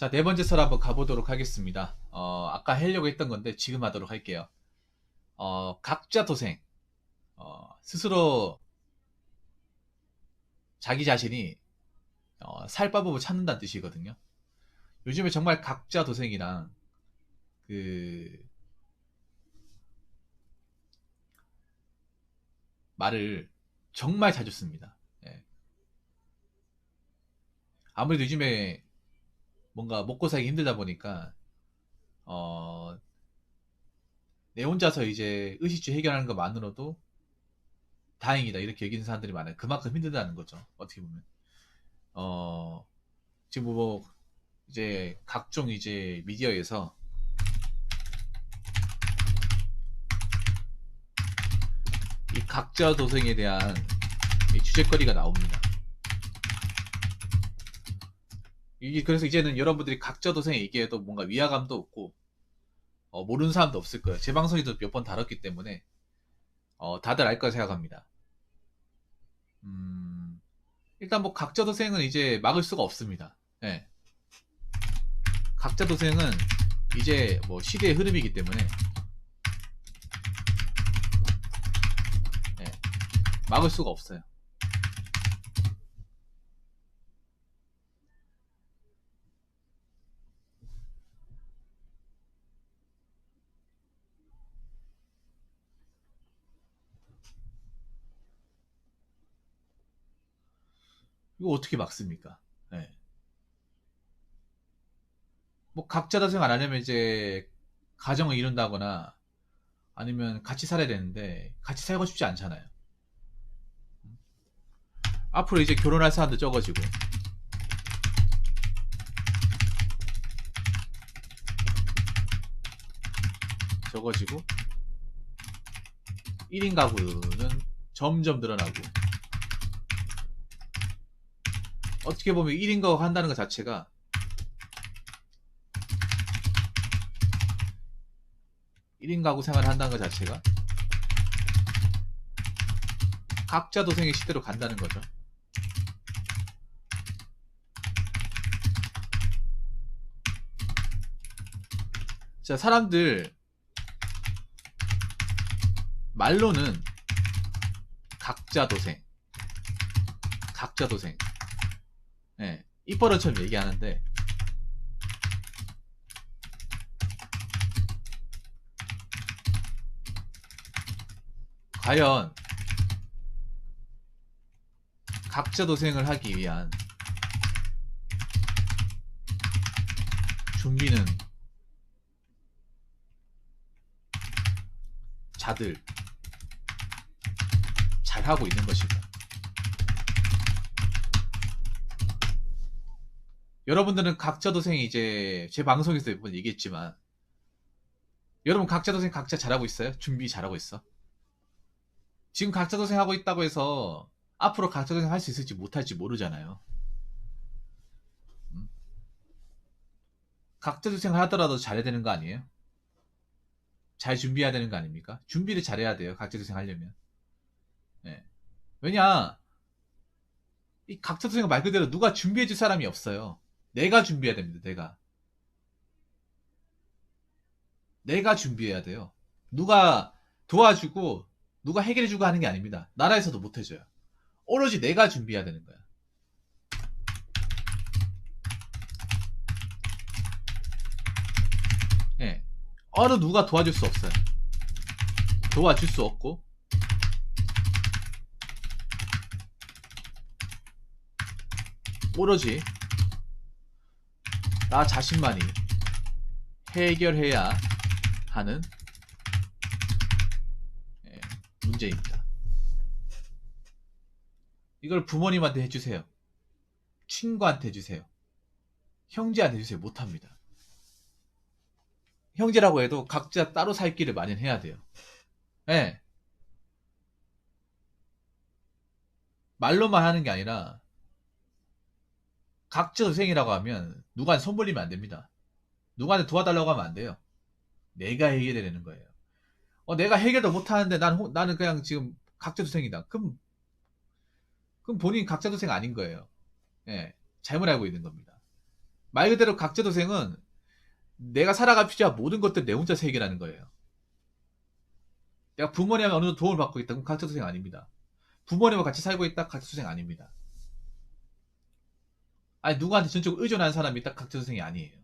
자, 네 번째 설 한번 가보도록 하겠습니다. 아까 하려고 했던 건데 지금 하도록 할게요. 각자 도생. 스스로 자기 자신이 살 방법을 찾는다는 뜻이거든요. 요즘에 정말 각자 도생이랑 그 말을 정말 자주 씁니다. 예. 아무래도 요즘에 뭔가 먹고 살기 힘들다 보니까 어, 내 혼자서 이제 의식주 해결하는 것만으로도 다행이다 이렇게 여기는 사람들이 많아요. 그만큼 힘들다는 거죠. 어떻게 보면. 어, 지금 뭐 이제 각종 이제 미디어에서 이 각자 도생에 대한 이 주제거리가 나옵니다. 이게 그래서 이제는 여러분들이 각자 도생 얘기해도 뭔가 위화감도 없고 모르는 사람도 없을 거예요. 제 방송에도 몇 번 다뤘기 때문에 다들 알 거라 생각합니다. 일단 뭐 각자 도생은 이제 막을 수가 없습니다. 예. 각자 도생은 이제 뭐 시대의 흐름이기 때문에 예, 막을 수가 없어요. 이거 어떻게 막습니까? 예. 뭐 각자 도생 안 하려면 이제 가정을 이룬다거나 아니면 같이 살아야 되는데 같이 살고 싶지 않잖아요. 앞으로 이제 결혼할 사람도 적어지고 적어지고 1인 가구는 점점 늘어나고 어떻게 보면 1인 가구 한다는 것 자체가 1인 가구 생활을 한다는 것 자체가 각자 도생의 시대로 간다는 거죠. 자, 사람들 말로는 각자 도생, 각자 도생, 예, 입버릇처럼 얘기하는데 과연 각자 도생을 하기 위한 준비는 자들 잘하고 있는 것일까? 여러분들은 각자 도생이 이제 제 방송에서 몇 번 얘기했지만 여러분 각자 도생 각자 잘하고 있어요? 준비 잘하고 있어? 지금 각자 도생 하고 있다고 해서 앞으로 각자 도생 할 수 있을지 못할지 모르잖아요. 음? 각자 도생 하더라도 잘해야 되는 거 아니에요? 잘 준비해야 되는 거 아닙니까? 준비를 잘해야 돼요. 각자 도생 하려면. 예. 왜냐? 이 각자 도생 말 그대로 누가 준비해 줄 사람이 없어요. 내가 준비해야 됩니다. 내가 준비해야 돼요. 누가 도와주고 누가 해결해주고 하는 게 아닙니다. 나라에서도 못 해줘요. 오로지 내가 준비해야 되는 거야. 예. 어느 누가 도와줄 수 없어요. 도와줄 수 없고 오로지 나 자신만이 해결해야 하는 예, 문제입니다. 이걸 부모님한테 해주세요. 친구한테 해주세요. 형제한테 해주세요. 못합니다. 형제라고 해도 각자 따로 살 길을 마련해야 돼요. 예. 말로만 하는 게 아니라 각자 도생이라고 하면 누구한테 손 벌리면 안 됩니다. 누구한테 도와달라고 하면 안 돼요. 내가 해결해야 되는 거예요. 내가 해결도 못하는데 나는 그냥 지금 각자 도생이다. 그럼 본인 각자 도생 아닌 거예요. 예. 잘못 알고 있는 겁니다. 말 그대로 각자도생은 내가 살아갈 필요한 모든 것들 내 혼자서 해결하는 거예요. 내가 부모님한테 어느 정도 도움을 받고 있다. 그럼 각자도생 아닙니다. 부모님과 같이 살고 있다. 각자도생 아닙니다. 아니 누구한테 전적으로 의존하는 사람이 있다. 각자도생이 아니에요.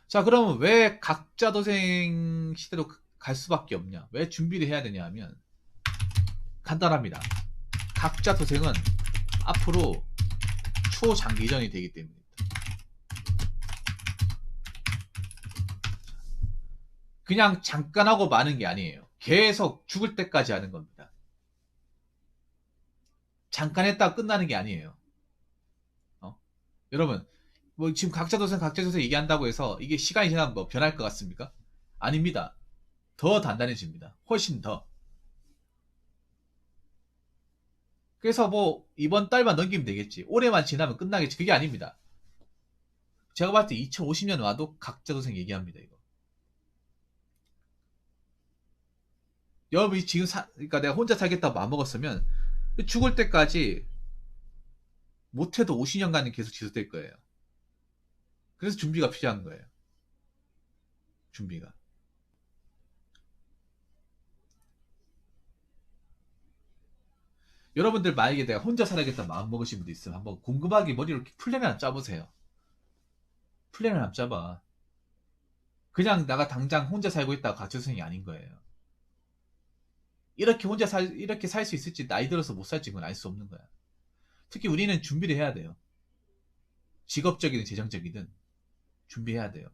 자, 그러면 왜 각자도생 시대로 갈 수밖에 없냐? 왜 준비를 해야 되냐 하면 간단합니다. 각자도생은 앞으로 초장기전이 되기 때문입니다. 그냥 잠깐 하고 마는 게 아니에요. 계속 죽을 때까지 하는 겁니다. 잠깐 했다가 끝나는 게 아니에요. 여러분, 뭐 지금 각자도생 얘기한다고 해서 이게 시간이 지나면 뭐 변할 것 같습니까? 아닙니다. 더 단단해집니다. 훨씬 더. 그래서 뭐 이번 달만 넘기면 되겠지. 올해만 지나면 끝나겠지. 그게 아닙니다. 제가 봤을 때 2050년 와도 각자도생 얘기합니다. 이거. 여러분이 지금 그러니까 내가 혼자 살겠다고 마음먹었으면 죽을 때까지 못해도 50년간은 계속 지속될 거예요. 그래서 준비가 필요한 거예요. 준비가. 여러분들 만약에 내가 혼자 살아야겠다 마음 먹으신 분도 있으면 한번 궁금하게 머리로 플랜을 한번 짜보세요. 플랜을 한번 짜봐. 그냥 내가 당장 혼자 살고 있다가 가초성이 아닌 거예요. 이렇게 살 수 있을지 나이 들어서 못 살지 그건 알 수 없는 거야. 특히 우리는 준비를 해야 돼요. 직업적이든 재정적이든 준비해야 돼요.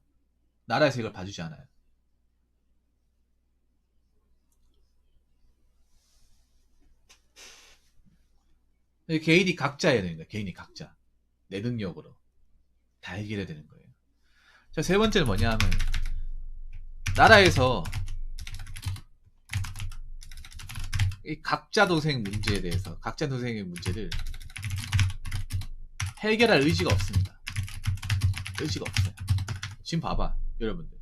나라에서 이걸 봐주지 않아요. 개인이 각자 해야 되는 거예요. 개인이 각자. 내 능력으로. 다 해결해야 되는 거예요. 자, 세 번째는 뭐냐 하면 나라에서 이 각자 도생 문제에 대해서 각자 도생의 문제를 해결할 의지가 없습니다. 의지가 없어요. 지금 봐봐 여러분들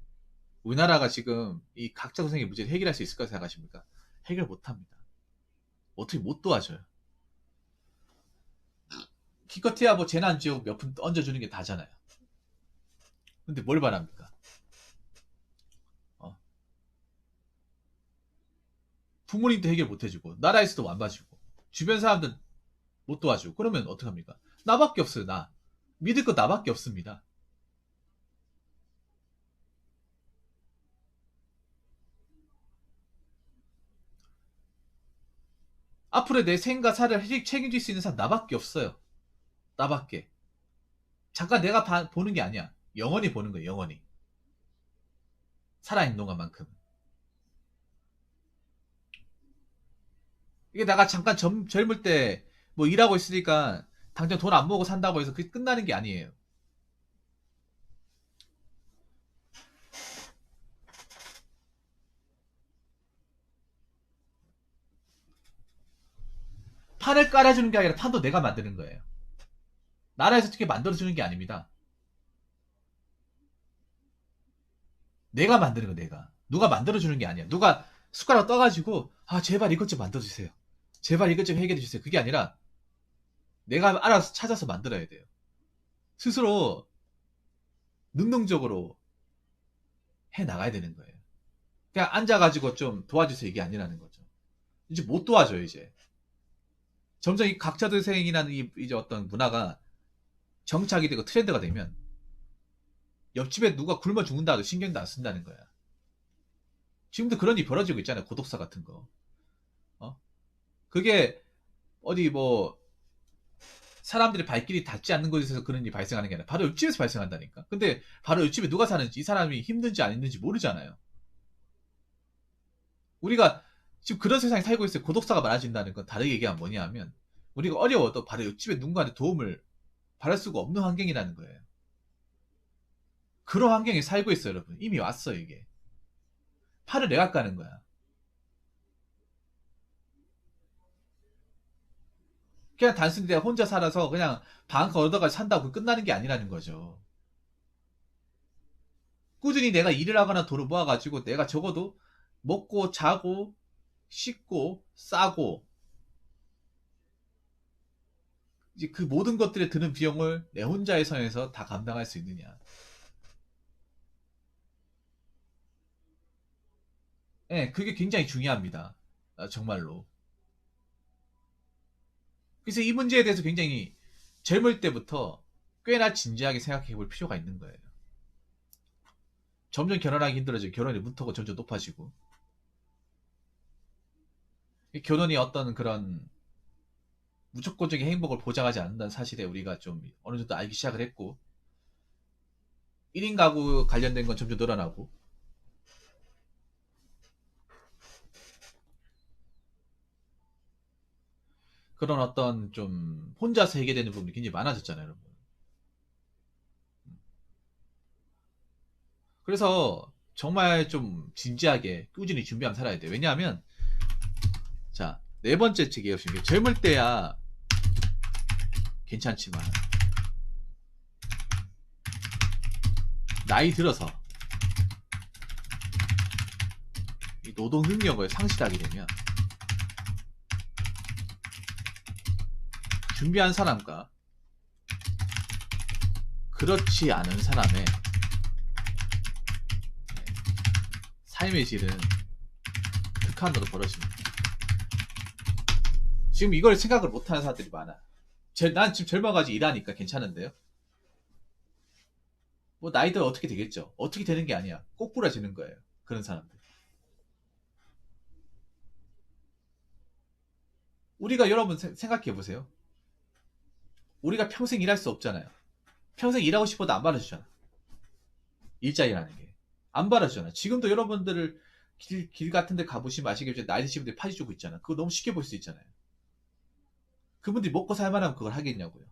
우리나라가 지금 이 각자 도생의 문제를 해결할 수 있을 거라고 생각하십니까? 해결 못합니다. 어떻게 못 도와줘요. 기껏해야 뭐 재난지원 몇 푼 얹어주는 게 다잖아요. 근데 뭘 바랍니까? 부모님도 해결 못 해주고 나라에서도 안 봐주고 주변 사람들 못 도와주고 그러면 어떡합니까? 나밖에 없어요. 나 믿을 거 나밖에 없습니다. 앞으로 내 생과 사를 책임질 수 있는 사람 나밖에 없어요. 나밖에. 잠깐 내가 보는 게 아니야. 영원히 보는 거예요. 영원히. 살아있는 동안만큼. 이게 내가 잠깐 젊을 때 뭐 일하고 있으니까 당장 돈 안 모으고 산다고 해서 그게 끝나는 게 아니에요. 판을 깔아주는 게 아니라 판도 내가 만드는 거예요. 나라에서 어떻게 만들어주는 게 아닙니다. 내가 만드는 거 내가. 누가 만들어주는 게 아니야. 누가 숟가락 떠가지고 아 제발 이것 좀 만들어주세요. 제발 이것 좀 해결해주세요. 그게 아니라 내가 알아서 찾아서 만들어야 돼요. 스스로 능동적으로 해 나가야 되는 거예요. 그냥 앉아가지고 좀 도와주세요. 이게 아니라는 거죠. 이제 못 도와줘요, 이제. 점점 이 각자도생이라는 이제 어떤 문화가 정착이 되고 트렌드가 되면 옆집에 누가 굶어 죽는다 도 신경도 안 쓴다는 거야. 지금도 그런 일이 벌어지고 있잖아요. 고독사 같은 거. 그게 어디 뭐 사람들의 발길이 닿지 않는 곳에서 그런 일이 발생하는 게 아니라 바로 옆집에서 발생한다니까. 근데 바로 옆집에 누가 사는지 이 사람이 힘든지 안 힘든지 모르잖아요. 우리가 지금 그런 세상에 살고 있어요. 고독사가 많아진다는 건 다르게 얘기하면 뭐냐 하면 우리가 어려워도 바로 옆집에 누군가한테 도움을 받을 수가 없는 환경이라는 거예요. 그런 환경에 살고 있어요, 여러분. 이미 왔어요, 이게. 판을 내가 까는 거야. 그냥 단순히 내가 혼자 살아서 그냥 방학 얻어가 산다고 끝나는 게 아니라는 거죠. 꾸준히 내가 일을 하거나 돈을 모아가지고 내가 적어도 먹고 자고 씻고 싸고 이제 그 모든 것들에 드는 비용을 내 혼자의 선에서 다 감당할 수 있느냐. 예, 그게 굉장히 중요합니다. 정말로. 그래서 이 문제에 대해서 굉장히 젊을 때부터 꽤나 진지하게 생각해 볼 필요가 있는 거예요. 점점 결혼하기 힘들어지고 결혼의 문턱은 점점 높아지고 이 결혼이 어떤 그런 무조건적인 행복을 보장하지 않는다는 사실에 우리가 좀 어느 정도 알기 시작을 했고 1인 가구 관련된 건 점점 늘어나고 그런 어떤 좀 혼자서 해결되는 부분이 굉장히 많아졌잖아요, 여러분. 그래서 정말 좀 진지하게 꾸준히 준비하면 살아야 돼요. 왜냐하면 자, 네 번째 책이었습니다. 젊을 때야 괜찮지만 나이 들어서 이 노동 능력을 상실하게 되면 준비한 사람과 그렇지 않은 사람의 삶의 질은 극한으로 벌어집니다. 지금 이걸 생각을 못하는 사람들이 많아. 난 지금 젊어가지고 일하니까 괜찮은데요. 뭐 나이 들어 어떻게 되겠죠. 어떻게 되는 게 아니야. 꼭 부러지는 거예요. 그런 사람들. 우리가 여러분 생각해 보세요. 우리가 평생 일할 수 없잖아요. 평생 일하고 싶어도 안 받아주잖아. 일자리라는 게. 안 받아주잖아. 지금도 여러분들을 길 같은 데 가보시면 아시겠지만 나이 드신 분들이 파지 주고 있잖아. 그거 너무 쉽게 볼 수 있잖아요. 그분들이 먹고 살만하면 그걸 하겠냐고요.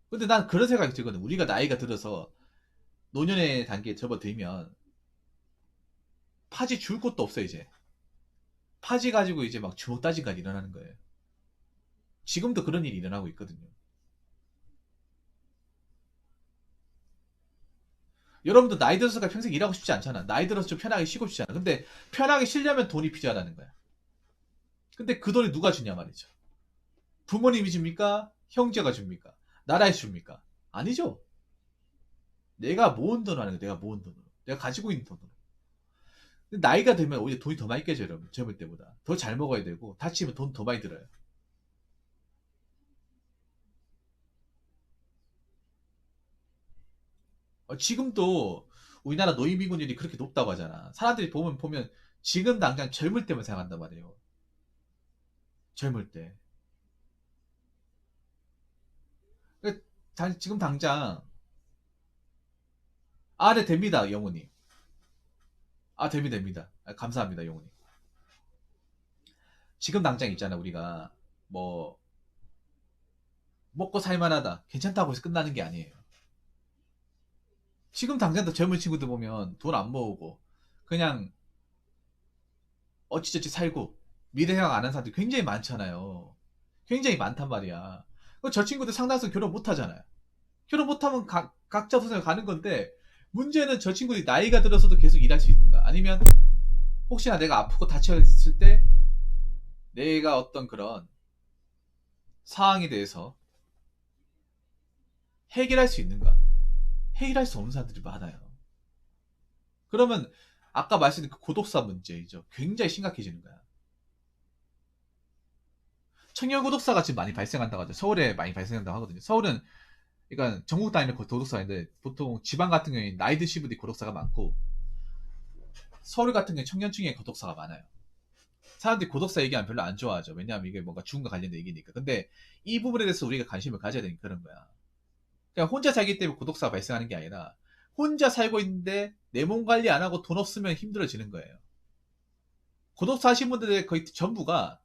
근데 난 그런 생각이 들거든. 우리가 나이가 들어서 노년의 단계에 접어들면 파지 줄 곳도 없어 이제. 파지 가지고 이제 막 주먹 따지가 일어나는 거예요. 지금도 그런 일이 일어나고 있거든요. 여러분도 나이 들어서가 평생 일하고 싶지 않잖아. 나이 들어서 좀 편하게 쉬고 싶잖아. 근데 편하게 쉬려면 돈이 필요하다는 거야. 근데 그 돈이 누가 주냐 말이죠. 부모님이 줍니까? 형제가 줍니까? 나라에서 줍니까? 아니죠. 내가 모은 돈 하는 거야. 내가 모은 돈으로. 내가 가지고 있는 돈으로. 근데 나이가 들면 오히려 돈이 더 많이 깨져요, 여러분. 젊을 때보다. 더 잘 먹어야 되고, 다치면 돈 더 많이 들어요. 지금도 우리나라 노인비군율이 그렇게 높다고 하잖아. 사람들이 보면 지금 당장 젊을 때만 생각한단 말이에요. 젊을 때. 그러니까 지금 당장, 아, 네, 됩니다, 영훈이. 아, 됩니다. 아, 감사합니다, 영훈이. 지금 당장 있잖아, 우리가. 뭐, 먹고 살만하다. 괜찮다고 해서 끝나는 게 아니에요. 지금 당장도 젊은 친구들 보면 돈 안 모으고, 그냥 어찌저찌 살고, 미래 생각 안 하는 사람들이 굉장히 많잖아요. 굉장히 많단 말이야. 저 친구들 상당수 결혼 못 하잖아요. 결혼 못하면 각자 소생을 가는 건데, 문제는 저 친구들이 나이가 들어서도 계속 일할 수 있는가? 아니면, 혹시나 내가 아프고 다쳤을 때, 내가 어떤 그런 상황에 대해서 해결할 수 있는가? 해결할 수 없는 사람들이 많아요. 그러면 아까 말씀드린 그 고독사 문제이죠. 굉장히 심각해지는 거야. 청년 고독사가 지금 많이 발생한다고 하죠. 서울에 많이 발생한다고 하거든요. 서울은 그러니까 전국 단위로 고독사인데 보통 지방 같은 경우에 나이 드신 분들이 고독사가 많고 서울 같은 경우에 청년층의 고독사가 많아요. 사람들이 고독사 얘기하면 별로 안 좋아하죠. 왜냐하면 이게 뭔가 죽음과 관련된 얘기니까. 근데 이 부분에 대해서 우리가 관심을 가져야 되는 그런 거야. 그냥 혼자 살기 때문에 고독사가 발생하는 게 아니라 혼자 살고 있는데 내 몸 관리 안 하고 돈 없으면 힘들어지는 거예요. 고독사 하신 분들의 거의 전부가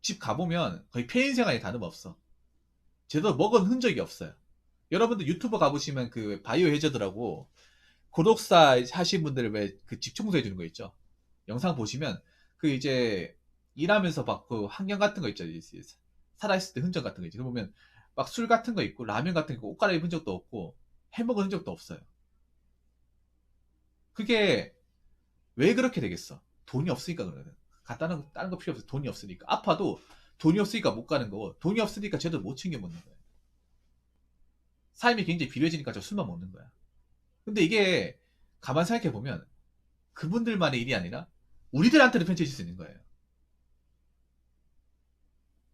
집 가보면 거의 폐인 생활이 다름없어. 제대로 먹은 흔적이 없어요. 여러분들 유튜버 가보시면 그 바이오 해저드라고 고독사 하신 분들 왜 그 집 청소해 주는 거 있죠. 영상 보시면 그 이제 일하면서 막 그 환경 같은 거 있죠. 살아있을 때 흔적 같은 거 있죠. 보면 막 술 같은 거 있고 라면 같은 거 있고 옷 갈아입은 적도 없고 해먹은 흔적도 없어요. 그게 왜 그렇게 되겠어? 돈이 없으니까 그러거든. 다른 거 필요 없어요. 돈이 없으니까. 아파도 돈이 없으니까 못 가는 거고, 돈이 없으니까 쟤도 못 챙겨 먹는 거예요. 삶이 굉장히 비려지니까 저 술만 먹는 거야. 근데 이게 가만 생각해 보면 그분들만의 일이 아니라 우리들한테도 펼쳐질 수 있는 거예요.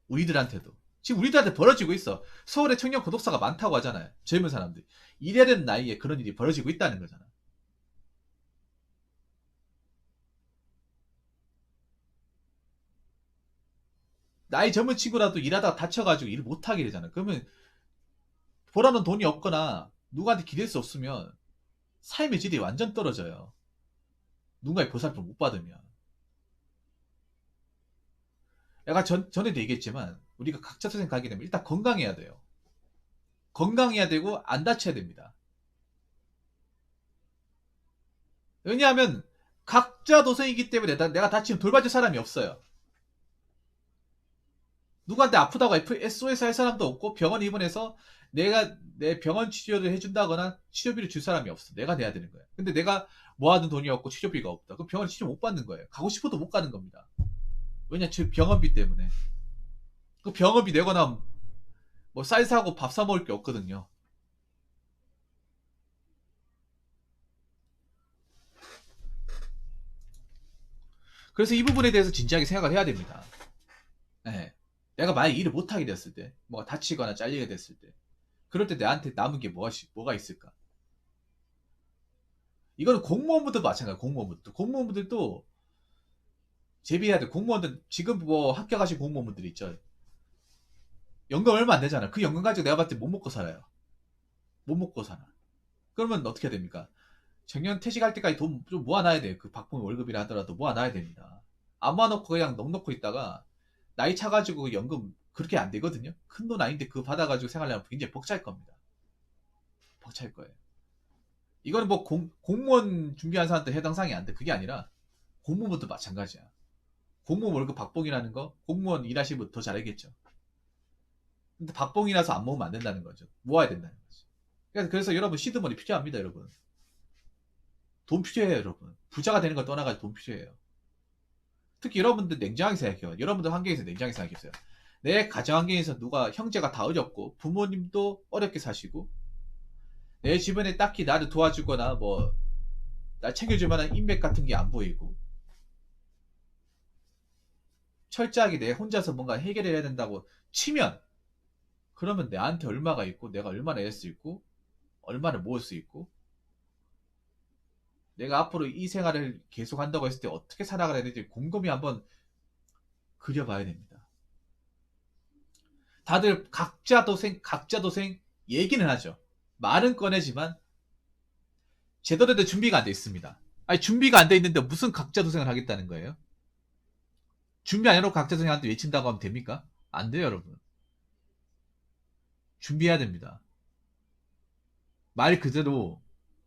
우리들한테도. 지금 우리들한테 벌어지고 있어. 서울에 청년 고독사가 많다고 하잖아요. 젊은 사람들. 일해야 되는 나이에 그런 일이 벌어지고 있다는 거잖아. 나이 젊은 친구라도 일하다가 다쳐가지고 일을 못하게 되잖아. 그러면 벌어놓은 돈이 없거나 누구한테 기댈 수 없으면 삶의 질이 완전 떨어져요. 누군가의 보살핌을 못 받으면. 내가 전에도 얘기했지만 우리가 각자 소생 가게 되면 일단 건강해야 돼요. 건강해야 되고 안 다쳐야 됩니다. 왜냐하면 각자 도생이기 때문에 내가 다치면 돌봐줄 사람이 없어요. 누구한테 아프다고 SOS 할 사람도 없고 병원 입원해서 내가 내 병원 치료를 해준다거나 치료비를 줄 사람이 없어. 내가 내야 되는 거야. 근데 내가 모아둔 돈이 없고 치료비가 없다. 그럼 병원 치료 못 받는 거예요. 가고 싶어도 못 가는 겁니다. 왜냐, 병원비 때문에. 그 병원비 내거나 뭐 쌀 사고 밥 사 먹을 게 없거든요. 그래서 이 부분에 대해서 진지하게 생각을 해야 됩니다. 네. 내가 만약 일을 못하게 됐을 때, 뭐 다치거나 잘리게 됐을 때, 그럴 때 나한테 남은 게 뭐가 있을까? 이거는 공무원분들도 마찬가지예요. 공무원분들도 제비해야 돼. 공무원들 지금 뭐 합격하신 공무원분들 있죠. 연금 얼마 안 되잖아. 그 연금 가지고 내가 봤을 때 못 먹고 살아요. 못 먹고 살아. 그러면 어떻게 됩니까? 정년 퇴직할 때까지 돈 좀 모아놔야 돼요. 그 박봉 월급이라 하더라도 모아놔야 됩니다. 안 모아놓고 그냥 넉넉고 있다가 나이 차가지고 연금 그렇게 안 되거든요. 큰 돈 아닌데 그거 받아가지고 생활하면 굉장히 벅찰 겁니다. 벅찰 거예요. 이거는 뭐 공무원 준비한 사람한테 해당 사항이 안 돼. 그게 아니라 공무원도 마찬가지야. 공무원 월급 박봉이라는 거 공무원 일하시는 분 더 잘알겠죠. 근데 박봉이라서 안 모으면 안 된다는 거죠. 모아야 된다는 거죠. 그래서 여러분 시드머니 필요합니다, 여러분. 돈 필요해요, 여러분. 부자가 되는 걸 떠나가지고 돈 필요해요. 특히 여러분들 냉정하게 생각해요. 여러분들 환경에서 냉정하게 생각해보세요. 내 가정 환경에서 누가 형제가 다 어렵고 부모님도 어렵게 사시고 내 주변에 딱히 나를 도와주거나 뭐 날 챙겨줄 만한 인맥 같은 게 안 보이고 철저하게 내 혼자서 뭔가 해결해야 된다고 치면 그러면 내한테 얼마가 있고 내가 얼마나 낼 수 있고 얼마를 모을 수 있고 내가 앞으로 이 생활을 계속 한다고 했을 때 어떻게 살아가야 되는지 곰곰이 한번 그려봐야 됩니다. 다들 각자 도생 얘기는 하죠. 말은 꺼내지만 제대로 된 준비가 안 돼 있습니다. 아니 준비가 안 돼 있는데 무슨 각자 도생을 하겠다는 거예요? 준비 안 해놓고 각자 도생한테 외친다고 하면 됩니까? 안 돼요, 여러분. 준비해야 됩니다. 말 그대로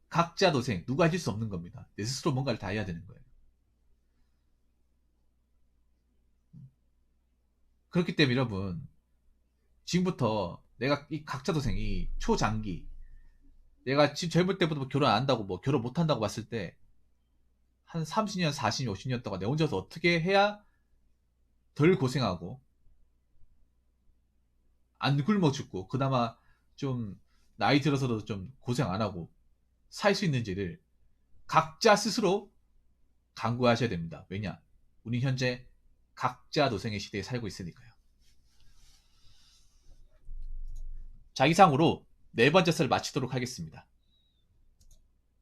각자 도생 누가 해줄 수 없는 겁니다. 내 스스로 뭔가를 다 해야 되는 거예요. 그렇기 때문에 여러분 지금부터 내가 이 각자 도생 이 초장기 내가 지금 젊을 때부터 뭐 결혼 안 한다고 뭐 결혼 못 한다고 봤을 때 한 30년, 40년, 50년 동안 내 혼자서 어떻게 해야 덜 고생하고 안 굶어 죽고 그나마 좀 나이 들어서도 좀 고생 안 하고 살 수 있는지를 각자 스스로 강구하셔야 됩니다. 왜냐? 우리 현재 각자 도생의 시대에 살고 있으니까요. 자, 이상으로 네 번째 썰을 마치도록 하겠습니다.